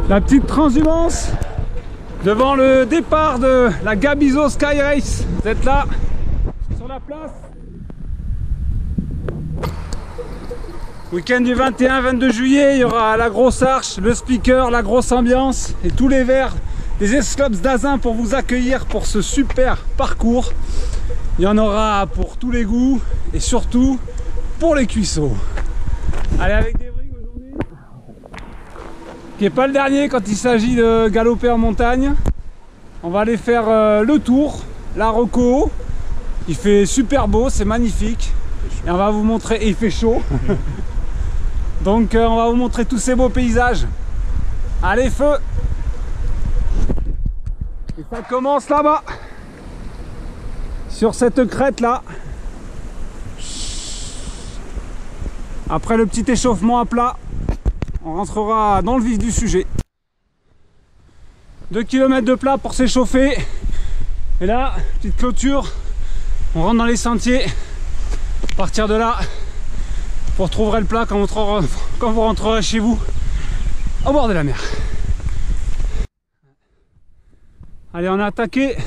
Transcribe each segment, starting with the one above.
La petite transhumance devant le départ de la Gabizo Sky Race. Vous êtes là sur la place. Week-end du 21-22 juillet, il y aura la grosse arche, le speaker, la grosse ambiance et tous les verres des Esclopes d'Azun pour vous accueillir pour ce super parcours. Il y en aura pour tous les goûts et surtout pour les cuissots. Allez, avec des briques aujourd'hui, qui n'est pas le dernier quand il s'agit de galoper en montagne. On va aller faire le tour, la Rocco. Il fait super beau, c'est magnifique. Et on va vous montrer, et il fait chaud. Donc on va vous montrer tous ces beaux paysages. Allez, feu! Et ça commence là-bas, sur cette crête là. Après le petit échauffement à plat, on rentrera dans le vif du sujet. 2 km de plat pour s'échauffer. Et là, petite clôture, on rentre dans les sentiers. À partir de là, vous retrouverez le plat quand vous rentrerez chez vous, au bord de la mer. Allez, on a attaqué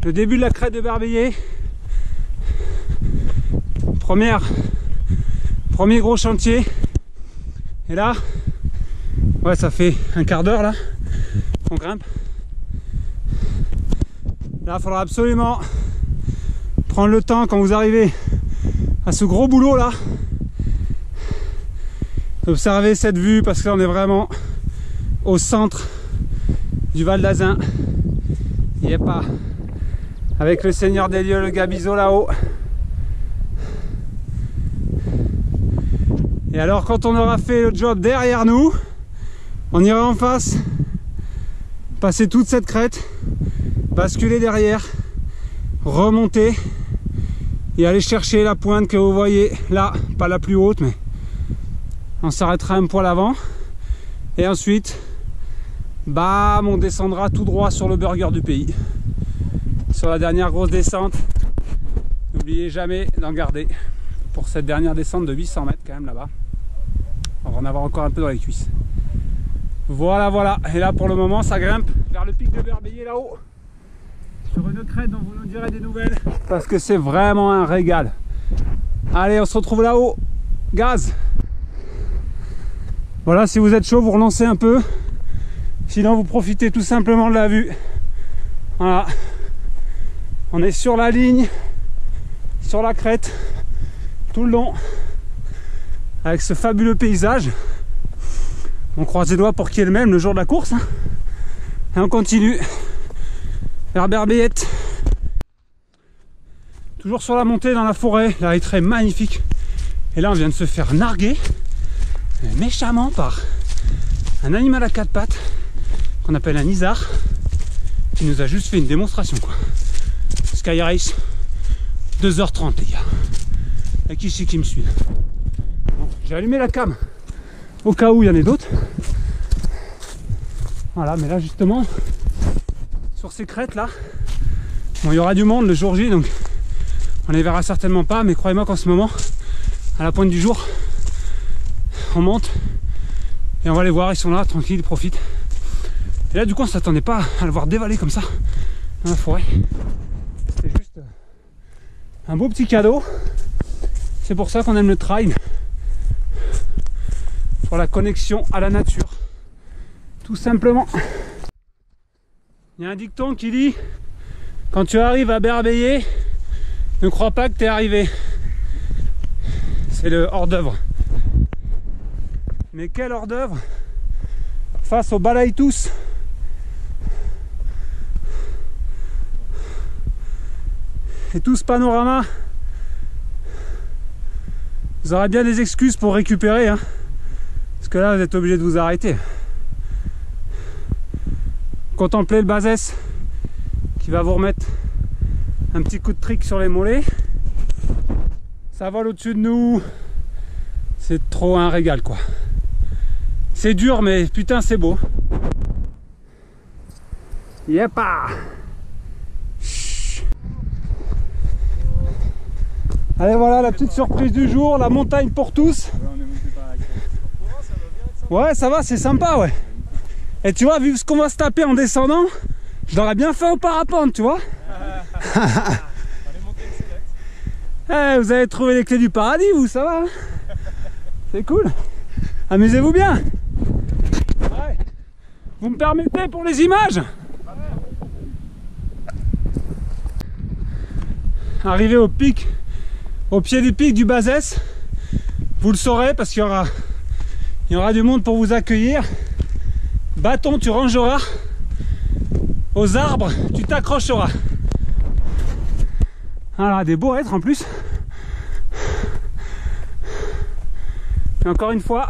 le début de la crête de Berbeillé. Premier gros chantier. Et là, ouais, ça fait un quart d'heure là qu'on grimpe. Là, il faudra absolument prendre le temps quand vous arrivez à ce gros boulot là, d'observer cette vue, parce que là on est vraiment au centre du Val d'Azun. Il n'y est pas, avec le Seigneur des lieux, le Gabizo là-haut. Et alors quand on aura fait le job derrière nous, on ira en face, passer toute cette crête, basculer derrière, remonter et aller chercher la pointe que vous voyez là, pas la plus haute, mais on s'arrêtera un poil avant. Et ensuite, bam, on descendra tout droit sur le burger du pays. Sur la dernière grosse descente, n'oubliez jamais d'en garder pour cette dernière descente de 800 mètres quand même là-bas. On va en avoir encore un peu dans les cuisses. Voilà, voilà. Et là pour le moment, ça grimpe vers le pic de Berbeillé là-haut, sur une crête dont vous nous direz des nouvelles, parce que c'est vraiment un régal. Allez, on se retrouve là-haut. Gaz! Voilà, si vous êtes chaud, vous relancez un peu. Sinon, vous profitez tout simplement de la vue. Voilà. On est sur la ligne, sur la crête, tout le long, avec ce fabuleux paysage. On croise les doigts pour qu'il y ait le même le jour de la course. Hein. Et on continue vers Berbeillette. Toujours sur la montée dans la forêt, la est magnifique. Et là, on vient de se faire narguer méchamment par un animal à 4 pattes qu'on appelle un isard, qui nous a juste fait une démonstration quoi. Sky Race 2h30 les gars. Et qui c'est qui me suit? Bon, j'ai allumé la cam au cas où il y en ait d'autres. Voilà, mais là justement sur ces crêtes là, bon, il y aura du monde le jour J, donc on les verra certainement pas, mais croyez-moi qu'en ce moment, à la pointe du jour, on monte et on va les voir, ils sont là tranquilles, ils profitent. Et là du coup on s'attendait pas à le voir dévaler comme ça dans la forêt. C'est juste un beau petit cadeau. C'est pour ça qu'on aime le trail, pour la connexion à la nature, tout simplement. Il y a un dicton qui dit: quand tu arrives à Berbeillé, ne crois pas que tu es arrivé. C'est le hors d'œuvre. Mais quel hors d'œuvre face au Balaïtous. Et tout ce panorama, vous aurez bien des excuses pour récupérer, hein, parce que là vous êtes obligé de vous arrêter. Contemplez le Bazès qui va vous remettre un petit coup de trick sur les mollets. Ça vole au-dessus de nous. C'est trop un régal quoi. C'est dur mais putain c'est beau. Yepa. Allez voilà la petite surprise du jour, la montagne pour tous. Ouais ça va, c'est sympa ouais. Et tu vois, vu ce qu'on va se taper en descendant, je l'aurais bien fait au parapente, tu vois. Eh, vous avez trouvé les clés du paradis, vous, ça va, hein? C'est cool. Amusez-vous bien. Ouais. Vous me permettez pour les images? Arrivé au pic, au pied du pic du Bazès, vous le saurez parce qu'il y aura du monde pour vous accueillir. Bâton, tu rangeras. Aux arbres, tu t'accrocheras. Voilà, des beaux êtres en plus. Et encore une fois,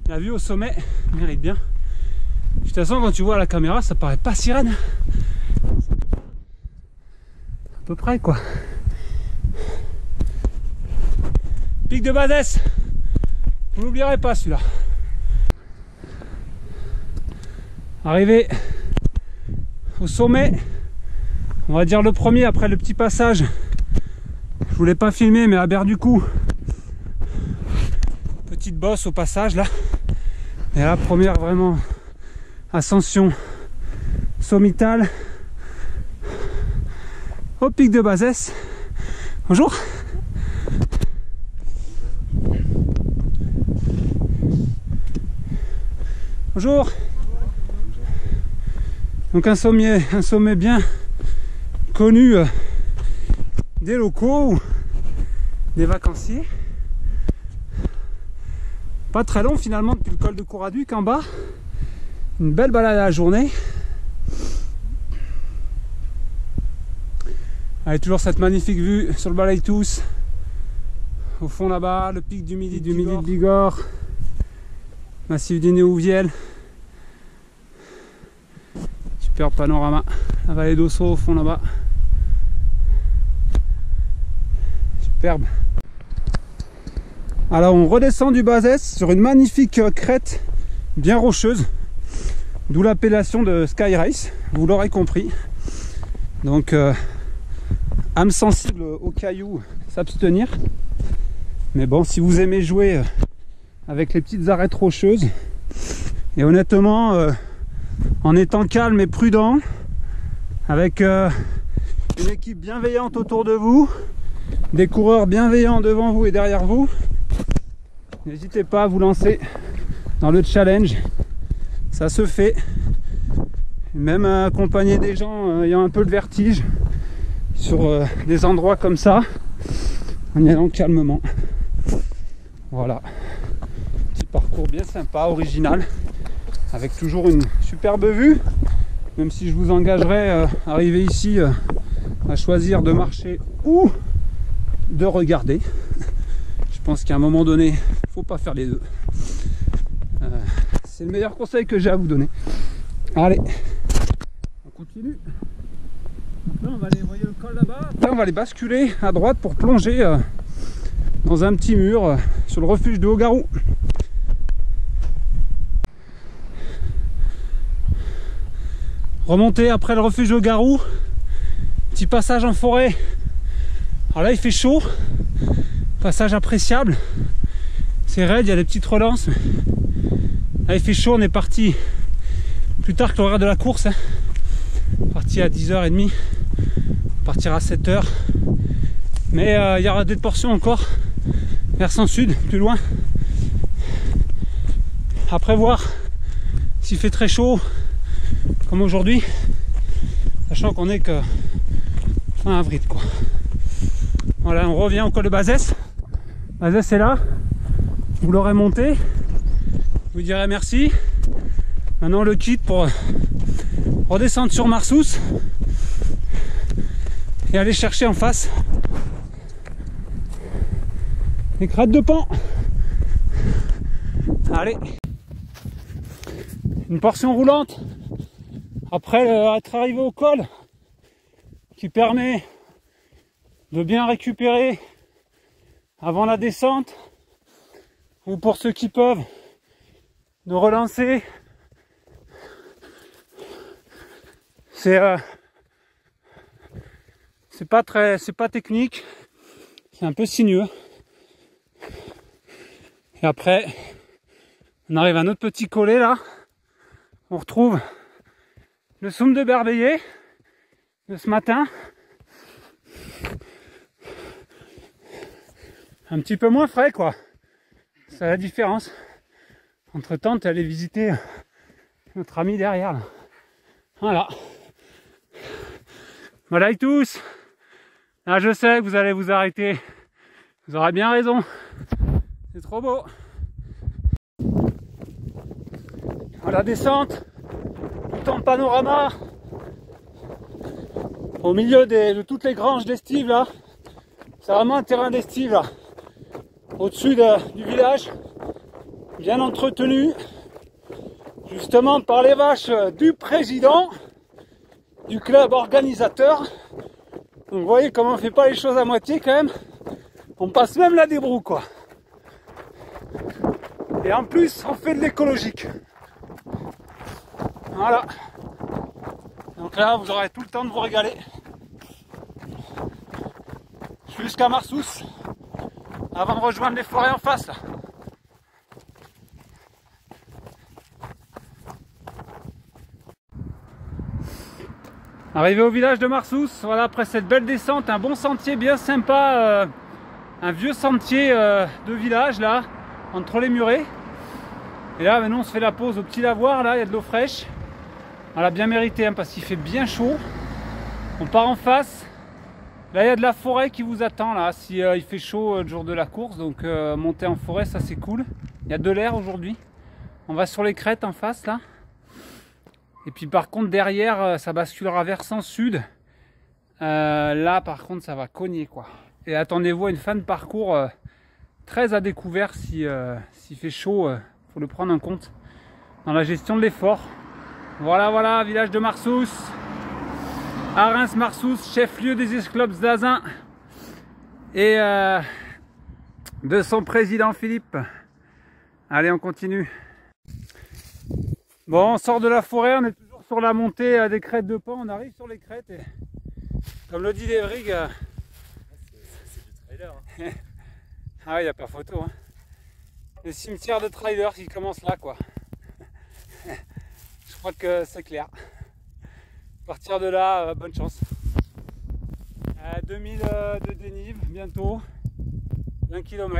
la vue au sommet mérite bien. De toute façon, quand tu vois la caméra, ça paraît pas sirène. À peu près, quoi. Pic de Bazès. Vous n'oublierez pas celui-là. Arrivé au sommet, on va dire le premier après le petit passage. Je voulais pas filmer, mais à Berducou, petite bosse au passage là. Et la première vraiment ascension sommitale au pic de Bazès. Bonjour. Bonjour. Donc un sommet bien connu des locaux, des vacanciers. Pas très long finalement depuis le col de Couraduc en bas. Une belle balade à la journée. Allez, toujours cette magnifique vue sur le Balaïtous. Au fond là-bas, le pic du Midi de Bigorre. Massif des Néouvielles. Super panorama, la vallée d'Ossau au fond là-bas. Superbe. Alors on redescend du Bazès sur une magnifique crête bien rocheuse, d'où l'appellation de Sky Race, vous l'aurez compris. Donc âme sensible aux cailloux, s'abstenir. Mais bon, si vous aimez jouer avec les petites arêtes rocheuses, et honnêtement en étant calme et prudent, avec une équipe bienveillante autour de vous, des coureurs bienveillants devant vous et derrière vous, n'hésitez pas à vous lancer dans le challenge, ça se fait, même accompagner des gens ayant un peu de vertige sur des endroits comme ça, en y allant calmement. Voilà, petit parcours bien sympa, original, avec toujours une superbe vue, même si je vous engagerai à arriver ici à choisir de marcher ou de regarder. Je pense qu'à un moment donné, il ne faut pas faire les deux. C'est le meilleur conseil que j'ai à vous donner. Allez, on continue. Là, on va aller, voyez le col là-bas. Là, on va aller basculer à droite pour plonger dans un petit mur sur le refuge de Haut-Garou. Remonter après le refuge de Haut-Garou, petit passage en forêt. Alors là il fait chaud, passage appréciable, c'est raide, il y a des petites relances. Là il fait chaud, on est parti plus tard que l'horaire de la course, hein. Parti à 10h30, on partira à 7h. Mais il y aura des portions encore versant sud, plus loin. Après voir s'il fait très chaud comme aujourd'hui, sachant qu'on est que fin avril quoi. Voilà, on revient au col de Bazès. Bazès est là, vous l'aurez monté, je vous dirai merci. Maintenant on le quitte pour redescendre sur Marsous et aller chercher en face les crêtes de Pan. Allez, une portion roulante après être arrivé au col qui permet de bien récupérer avant la descente, ou pour ceux qui peuvent de relancer. C'est pas technique, c'est un peu sinueux. Et après on arrive à notre petit collet là, On retrouve le Soum de Berveillé de ce matin. Un petit peu moins frais quoi. C'est la différence. Entre temps, tu es allé visiter notre ami derrière là. Voilà. Voilà et tous. Là je sais que vous allez vous arrêter. Vous aurez bien raison. C'est trop beau. La descente, tout en panorama, au milieu de toutes les granges d'estive là. C'est vraiment un terrain d'estive là. Au-dessus du village, bien entretenu, justement par les vaches du président du club organisateur. Donc vous voyez comment on fait pas les choses à moitié quand même. On passe même la débroue quoi. Et en plus on fait de l'écologique. Voilà. Donc là vous aurez tout le temps de vous régaler. Jusqu'à Marsous. Avant de rejoindre les forêts en face là. Arrivé au village de Marsous, voilà, après cette belle descente, un bon sentier bien sympa, un vieux sentier de village là, entre les murets. Et là maintenant on se fait la pause au petit lavoir, là il y a de l'eau fraîche. Voilà, bien mérité hein, parce qu'il fait bien chaud. On part en face. Là il y a de la forêt qui vous attend là, si il fait chaud le jour de la course, donc monter en forêt ça c'est cool. Il y a de l'air aujourd'hui. On va sur les crêtes en face là. Et puis par contre derrière ça basculera versant sud. Là par contre ça va cogner quoi. Et attendez-vous à une fin de parcours très à découvert s'il fait chaud, faut le prendre en compte dans la gestion de l'effort. Voilà, village de Marsous. À Reims-Marsous, chef-lieu des esclopes d'Azun. Et de son président Philippe. Allez on continue. Bon, on sort de la forêt, on est toujours sur la montée des crêtes de Pan, on arrive sur les crêtes et comme le dit Lévrig, c'est du trailer. Hein. Ah ouais, il n'y a pas photo. Hein. Le cimetière de trailer qui commence là quoi. Je crois que c'est clair. À partir de là, bonne chance. 2000 de dénive bientôt, 1 km.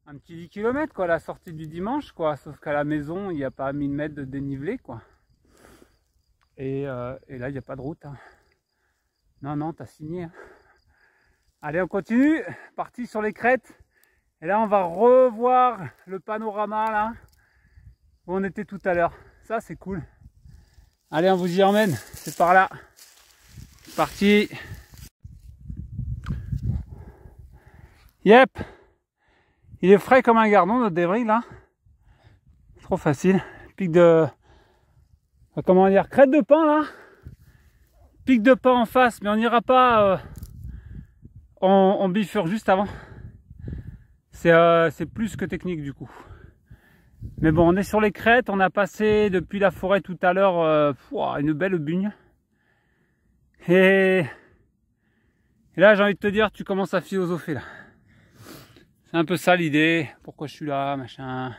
Un petit 10 km quoi, la sortie du dimanche quoi, sauf qu'à la maison il n'y a pas 1000 mètres de dénivelé quoi. Et là il n'y a pas de route. Hein. Non, t'as signé. Hein. Allez on continue, parti sur les crêtes. Et là on va revoir le panorama là, où on était tout à l'heure. Ça c'est cool. Allez on vous y emmène, c'est par là. C'est parti. Yep. Il est frais comme un gardon notre Lévrig là. Trop facile. Pic de... Comment dire, crête de Pan là. Pic de Pan en face, mais on n'ira pas... on bifurque juste avant. C'est plus que technique du coup. Mais bon, on est sur les crêtes. On a passé depuis la forêt tout à l'heure une belle bugne. Et là j'ai envie de te dire, tu commences à philosopher là. C'est un peu ça l'idée, pourquoi je suis là, machin.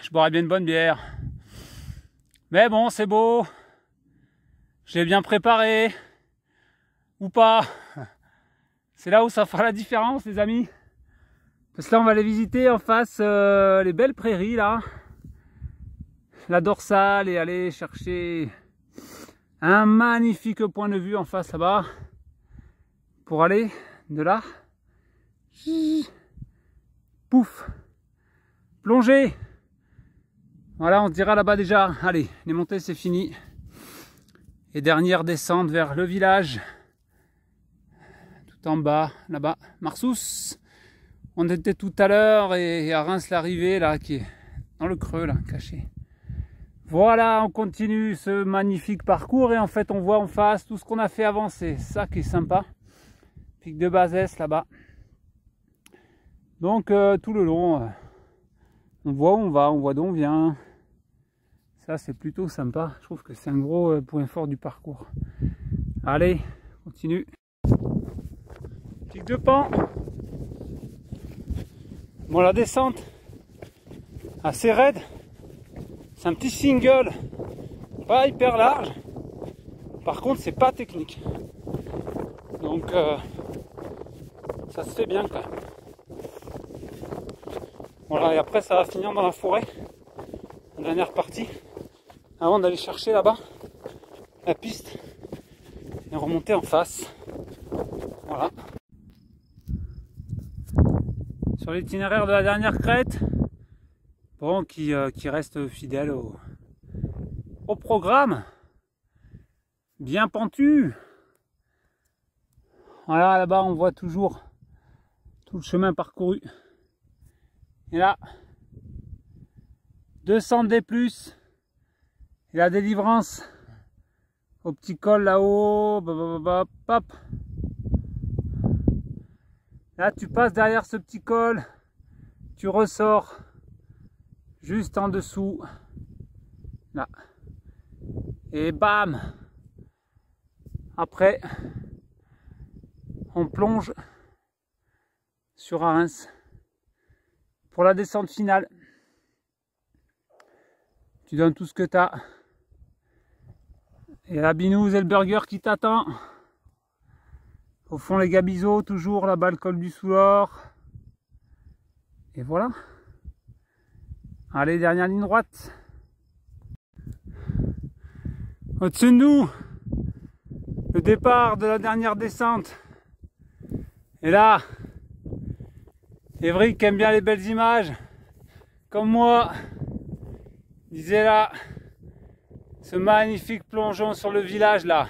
Je boirais bien une bonne bière. Mais bon, c'est beau. J'ai bien préparé. Ou pas. C'est là où ça fera la différence, les amis. Parce que là, on va aller visiter en face les belles prairies, là. La dorsale et aller chercher un magnifique point de vue en face là-bas. Pour aller de là. Pouf, plongée. Voilà, on se dira là-bas déjà. Allez, les montées c'est fini. Et dernière descente vers le village. Tout en bas, là-bas, Marsous. On était tout à l'heure et à Reims l'arrivée là qui est dans le creux là, caché. Voilà, on continue ce magnifique parcours et en fait on voit en face tout ce qu'on a fait avant. C'est ça qui est sympa. Pic de Bazès là-bas. Donc tout le long, on voit où on va, on voit d'où on vient. Ça c'est plutôt sympa, je trouve que c'est un gros point fort du parcours. Allez, continue. Pic de Pan. Bon, la descente, assez raide. C'est un petit single, pas hyper large. Par contre, c'est pas technique. Donc, ça se fait bien quand même. Voilà, et après, ça va finir dans la forêt. La dernière partie. Avant d'aller chercher là-bas la piste et remonter en face. Voilà. Sur l'itinéraire de la dernière crête, bon, qui reste fidèle au programme, bien pentu. Voilà, là-bas on voit toujours tout le chemin parcouru. Et là, 200 D+, et la délivrance au petit col là-haut. Là tu passes derrière ce petit col, tu ressors juste en dessous, là, et bam, après on plonge sur Reims pour la descente finale. Tu donnes tout ce que tu as, et la binouse et le burger qui t'attend. Au fond les Gabizeaux, toujours là-bas le col du Soulor. Et voilà. Allez, dernière ligne droite. Au-dessus de nous, le départ de la dernière descente. Et là, Évric aime bien les belles images. Comme moi, disait là, ce magnifique plongeon sur le village là.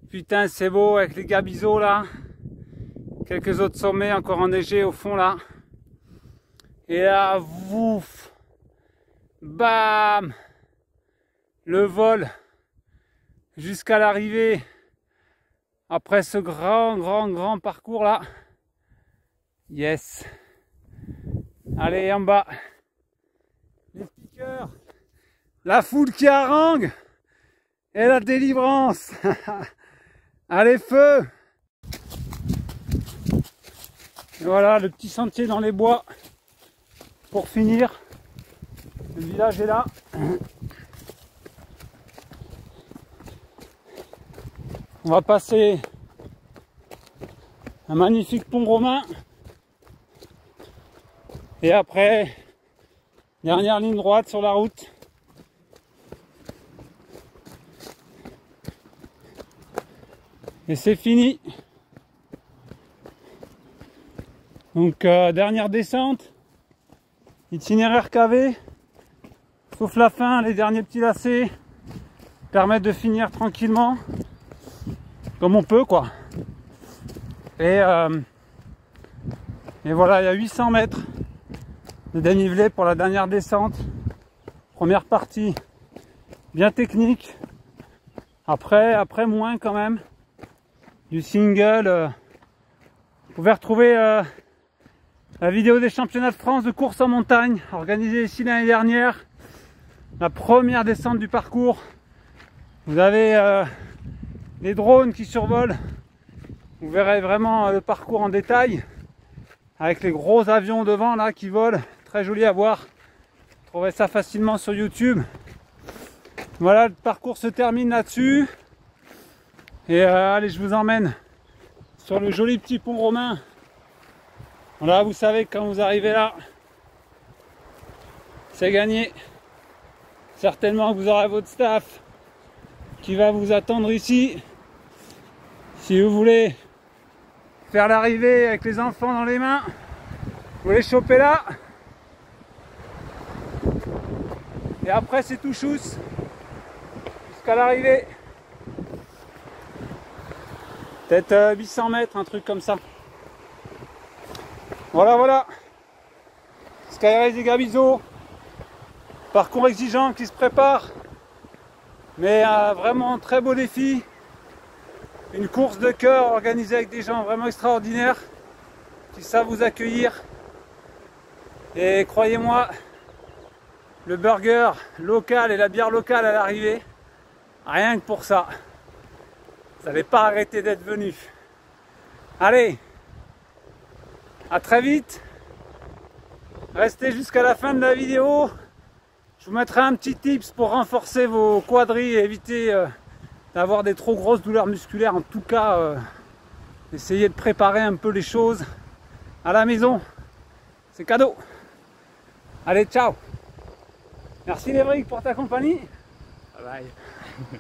Putain, c'est beau avec les Gabizeaux là. Quelques autres sommets encore enneigés au fond là. Et là, vouf, bam, le vol jusqu'à l'arrivée. Après ce grand parcours là. Yes. Allez, en bas. Les speakers. La foule qui harangue. Et la délivrance. Allez, feu! Et voilà le petit sentier dans les bois pour finir. Le village est là. On va passer un magnifique pont romain. Et après, dernière ligne droite sur la route. Et c'est fini. Donc dernière descente, itinéraire cavé, sauf la fin, les derniers petits lacets permettent de finir tranquillement, comme on peut quoi. Et voilà, il y a 800 mètres de dénivelé pour la dernière descente. Première partie bien technique, après moins quand même. Du single, vous pouvez retrouver la vidéo des championnats de France de course en montagne organisée ici l'année dernière, la première descente du parcours. Vous avez les drones qui survolent, vous verrez vraiment le parcours en détail avec les gros avions devant là qui volent, très joli à voir. Vous trouverez ça facilement sur YouTube. Voilà, le parcours se termine là-dessus. Et allez, je vous emmène sur le joli petit pont romain. Voilà, vous savez que quand vous arrivez là, c'est gagné. Certainement vous aurez votre staff qui va vous attendre ici. Si vous voulez faire l'arrivée avec les enfants dans les mains, vous les chopez là. Et après c'est tout chousse jusqu'à l'arrivée. Peut-être 800 mètres, un truc comme ça. Voilà. Sky Race des Gabizeaux. Parcours exigeant qui se prépare. Mais vraiment très beau défi. Une course de cœur organisée avec des gens vraiment extraordinaires qui savent vous accueillir. Et croyez-moi, le burger local et la bière locale à l'arrivée, rien que pour ça. Vous n'allez pas arrêter d'être venu. Allez, à très vite. Restez jusqu'à la fin de la vidéo. Je vous mettrai un petit tips pour renforcer vos quadris et éviter d'avoir des trop grosses douleurs musculaires. En tout cas, essayez de préparer un peu les choses à la maison. C'est cadeau. Allez, ciao. Merci Lévric pour ta compagnie. Bye bye.